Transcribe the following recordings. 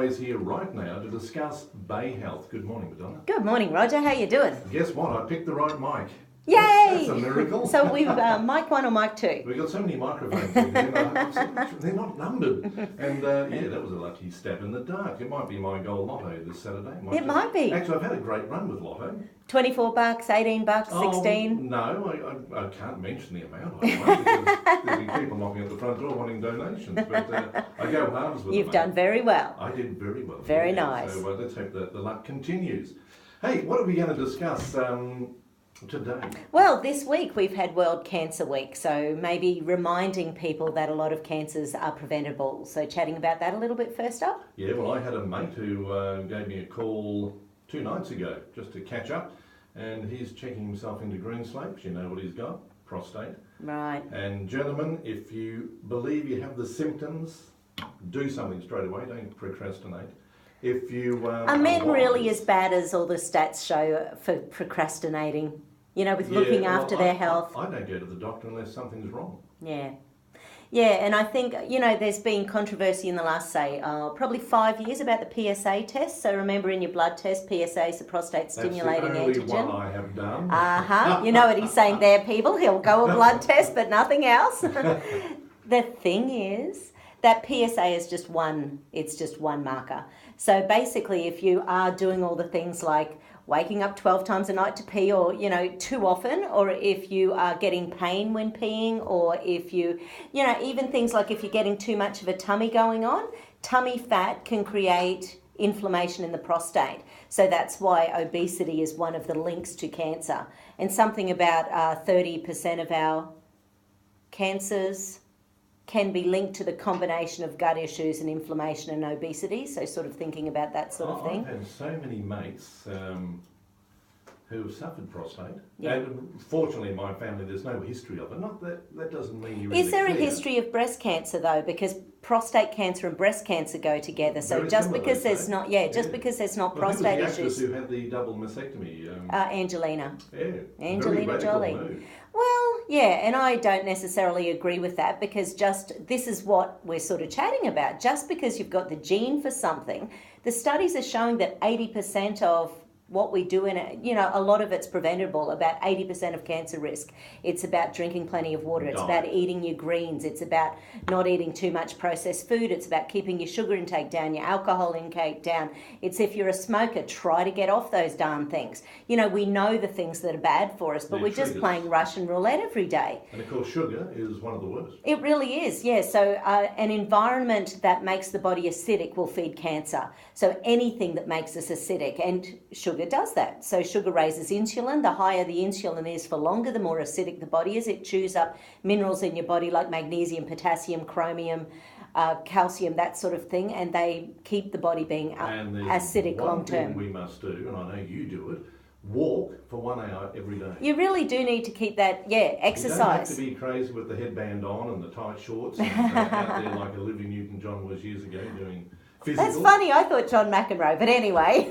Madonna's here right now to discuss Bay Health. Good morning, Madonna. Good morning, Roger. How you doing? Guess what? I picked the right mic. Yay! That's a miracle. So we've mic 1 or mic 2? We've got so many microphones here, they're not numbered. And that was a lucky stab in the dark. It might be my gold lotto this Saturday. It might be. Actually, I've had a great run with lotto. $24, $18, 16. No, I can't mention the amount I won because there'll be people knocking at the front door wanting donations. But I go halves with You've done very well. I did very well. Very nice. So let's hope that the luck continues. Hey, what are we going to discuss today? Well, this week we've had World Cancer Week, so maybe reminding people that a lot of cancers are preventable. So chatting about that a little bit first up. Yeah, well, I had a mate who gave me a call 2 nights ago just to catch up, and he's checking himself into green slopes. You know what he's got? Prostate. Right. And gentlemen, if you believe you have the symptoms, do something straight away. Don't procrastinate. If you are men really as bad as all the stats show for procrastinating? You know, with looking after their health. I don't go to the doctor unless something's wrong. Yeah. Yeah, and I think, you know, there's been controversy in the last, say, probably 5 years about the PSA test. So remember in your blood test, PSA is the prostate-stimulating antigen. That's the only one I have done. Uh-huh. You know what he's saying there, people? He'll go a blood test, but nothing else. The thing is that PSA is just one marker. So basically, if you are doing all the things like waking up 12 times a night to pee or, you know, too often, or if you are getting pain when peeing, or if you know, even things like if you're getting too much of a tummy going on, tummy fat can create inflammation in the prostate. So that's why obesity is one of the links to cancer. And something about 30% of our cancers can be linked to the combination of gut issues and inflammation and obesity. So sort of thinking about that sort of thing. I've had so many mates who have suffered prostate. Yeah. And fortunately in my family there's no history of it. Not that doesn't mean you're Is there a history of breast cancer though? Because prostate cancer and breast cancer go together. So Very just similar, because there's though. not because there's not prostate who was the issues. actress who had the double mastectomy? Angelina. Yeah. Angelina very Jolie. move. Well, yeah, and I don't necessarily agree with that because this is what we're sort of chatting about. Just because you've got the gene for something, the studies are showing that 80% of what we do in it, you know, a lot of it's preventable, about 80% of cancer risk. It's about drinking plenty of water. It's about eating your greens. It's about not eating too much processed food. It's about keeping your sugar intake down, your alcohol intake down. It's if you're a smoker, try to get off those darn things. You know, we know the things that are bad for us, but we're just playing Russian roulette every day. And of course sugar is one of the worst. It really is, yeah. So an environment that makes the body acidic will feed cancer. So anything that makes us acidic, and sugar does that. So sugar raises insulin. The higher the insulin is for longer, the more acidic the body is. It chews up minerals in your body like magnesium, potassium, chromium, calcium, that sort of thing, and they keep the body being acidic long term. We must do, and I know you do it, walk for 1 hour every day. You really do need to keep that, exercise. You don't have to be crazy with the headband on and the tight shorts and out there like Olivia Newton-John was years ago doing physical. That's funny, I thought John McEnroe, but anyway.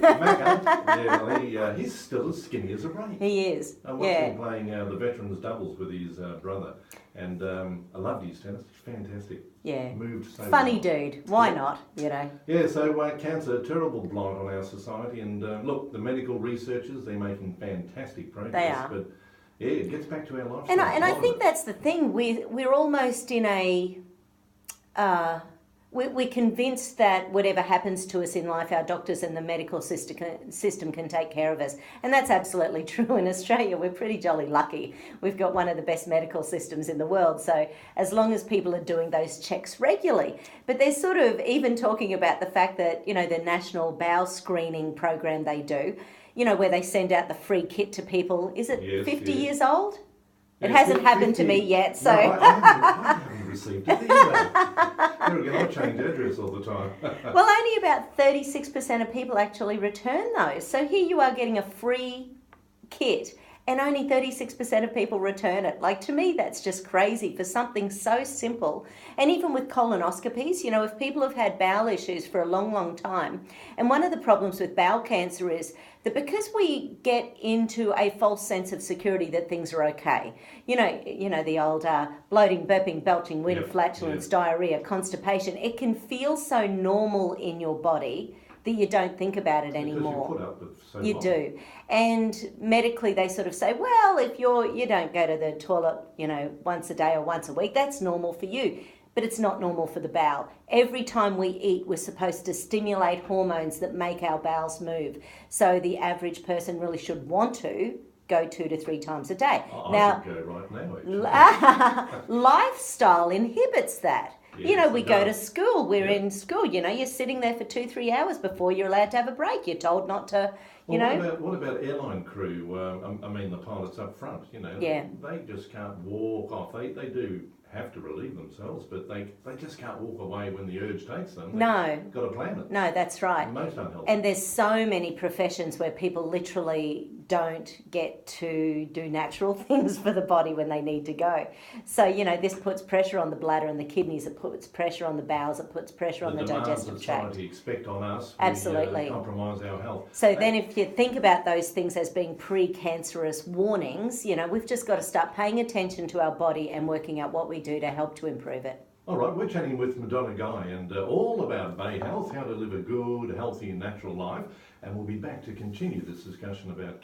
He's still as skinny as a rake. He is, I watched him playing the veterans doubles with his brother, and I loved his tennis. Fantastic. Yeah. Moved so funny well. dude. Why not, you know? Yeah, so cancer, terrible blight on our society, and look, the medical researchers, they're making fantastic progress. They are. But yeah, it gets back to our lifestyle. And I think that's the thing. We're almost in a... We're convinced that whatever happens to us in life, our doctors and the medical system can take care of us. And that's absolutely true in Australia. We're pretty jolly lucky. We've got one of the best medical systems in the world. So as long as people are doing those checks regularly. But they're sort of even talking about the fact that, you know, the national bowel screening program they do, you know, where they send out the free kit to people. Is it 50 years old? It hasn't happened to me yet, so... No, I haven't received it either. There again, I change address all the time. Well, only about 36% of people actually return those. So here you are getting a free kit, and only 36% of people return it. Like, to me, that's just crazy for something so simple. And even with colonoscopies, you know, if people have had bowel issues for a long, long time, and one of the problems with bowel cancer is that because we get into a false sense of security that things are okay, you know the old bloating, burping, belching, wind, Yep, flatulence, diarrhea, constipation, it can feel so normal in your body that you don't think about it anymore. Because you put up with so You long. do. And medically they sort of say, well, if you don't go to the toilet, you know, once a day or once a week, that's normal for you. But it's not normal for the bowel. Every time we eat, we're supposed to stimulate hormones that make our bowels move. So the average person really should want to go 2 to 3 times a day. I should go right now, actually. Lifestyle inhibits that. Yes, you know, we it go to does. school, we're Yep. in school, you know, you're sitting there for 2-3 hours before you're allowed to have a break. You're told not to, you Well, know. what about airline crew? I mean, the pilots up front, you know, Yeah. they just can't walk off. They do have to relieve themselves, but they just can't walk away when the urge takes them. No. They've got to plan it. No, that's right. Most unhealthy. And there's so many professions where people literally don't get to do natural things for the body when they need to go. So, you know, this puts pressure on the bladder and the kidneys, it puts pressure on the bowels, it puts pressure on the digestive tract. Society expect on us, Absolutely. we compromise our health. So then if you think about those things as being pre-cancerous warnings, you know, we've just got to start paying attention to our body and working out what we do to help to improve it. All right, we're chatting with Madonna Guy and all about Bay Health, how to live a good, healthy, natural life. And we'll be back to continue this discussion about